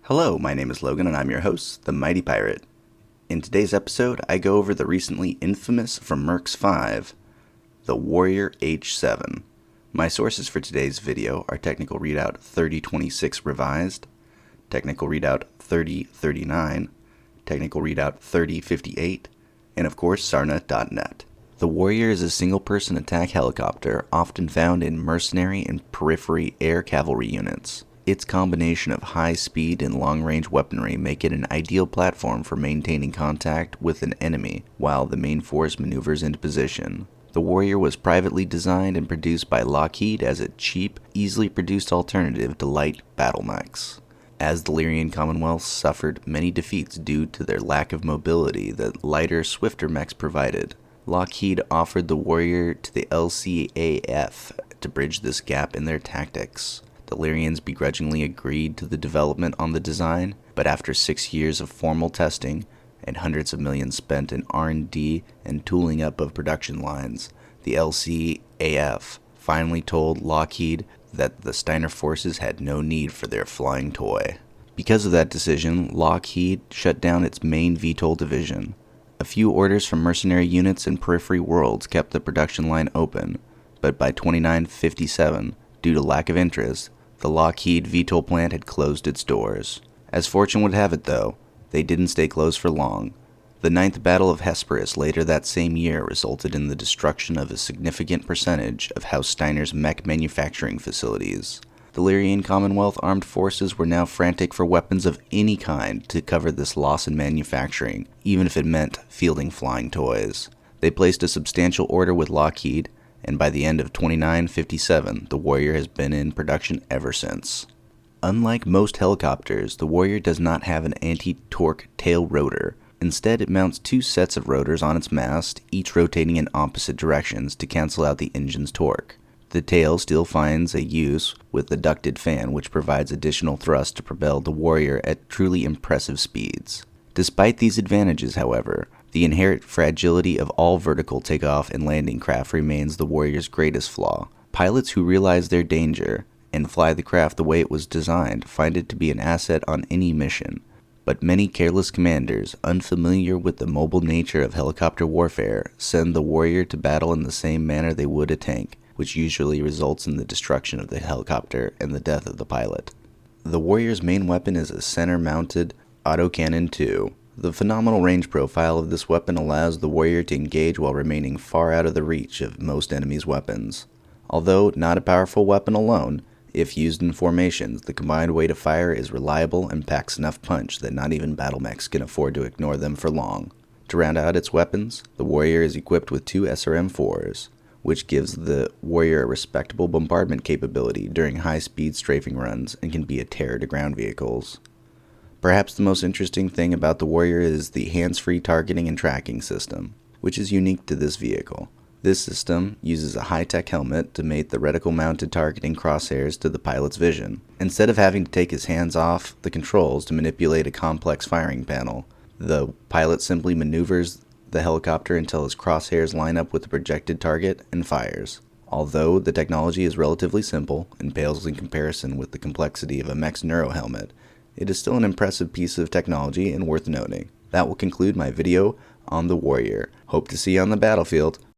Hello, my name is Logan and I'm your host, the Mighty Pirate. In today's episode, I go over the recently infamous from Mercs 5, the Warrior H7. My sources for today's video are Technical Readout 3026 Revised, Technical Readout 3039, Technical Readout 3058, and of course Sarna.net. The Warrior is a single-person attack helicopter often found in mercenary and periphery air cavalry units. Its combination of high speed and long-range weaponry make it an ideal platform for maintaining contact with an enemy while the main force maneuvers into position. The Warrior was privately designed and produced by Lockheed as a cheap, easily produced alternative to light battle mechs. As the Lyrian Commonwealth suffered many defeats due to their lack of mobility that lighter, swifter mechs provided, Lockheed offered the Warrior to the LCAF to bridge this gap in their tactics. The Lyrians begrudgingly agreed to the development on the design, but after 6 years of formal testing and hundreds of millions spent in R&D and tooling up of production lines, the LCAF finally told Lockheed that the Steiner forces had no need for their flying toy. Because of that decision, Lockheed shut down its main VTOL division. A few orders from mercenary units and periphery worlds kept the production line open, but by 2957, due to lack of interest, the Lockheed VTOL plant had closed its doors. As fortune would have it, though, they didn't stay closed for long. The Ninth Battle of Hesperus later that same year resulted in the destruction of a significant percentage of House Steiner's mech manufacturing facilities. The Lyrian Commonwealth armed forces were now frantic for weapons of any kind to cover this loss in manufacturing, even if it meant fielding flying toys. They placed a substantial order with Lockheed, and by the end of 2957, the Warrior has been in production ever since. Unlike most helicopters, the Warrior does not have an anti-torque tail rotor. Instead, it mounts two sets of rotors on its mast, each rotating in opposite directions to cancel out the engine's torque. The tail still finds a use with the ducted fan, which provides additional thrust to propel the Warrior at truly impressive speeds. Despite these advantages, however, the inherent fragility of all vertical takeoff and landing craft remains the Warrior's greatest flaw. Pilots who realize their danger and fly the craft the way it was designed find it to be an asset on any mission. But many careless commanders, unfamiliar with the mobile nature of helicopter warfare, send the Warrior to battle in the same manner they would a tank, which usually results in the destruction of the helicopter and the death of the pilot. The Warrior's main weapon is a center-mounted autocannon 2. The phenomenal range profile of this weapon allows the Warrior to engage while remaining far out of the reach of most enemies' weapons. Although not a powerful weapon alone, if used in formations, the combined weight of fire is reliable and packs enough punch that not even battle mechs can afford to ignore them for long. To round out its weapons, the Warrior is equipped with two SRM-4s, which gives the Warrior a respectable bombardment capability during high-speed strafing runs and can be a terror to ground vehicles. Perhaps the most interesting thing about the Warrior is the hands-free targeting and tracking system, which is unique to this vehicle. This system uses a high-tech helmet to mate the reticle-mounted targeting crosshairs to the pilot's vision. Instead of having to take his hands off the controls to manipulate a complex firing panel, the pilot simply maneuvers the helicopter until his crosshairs line up with the projected target and fires. Although the technology is relatively simple and pales in comparison with the complexity of a mech's neuro helmet, it is still an impressive piece of technology and worth noting. That will conclude my video on the Warrior. Hope to see you on the battlefield.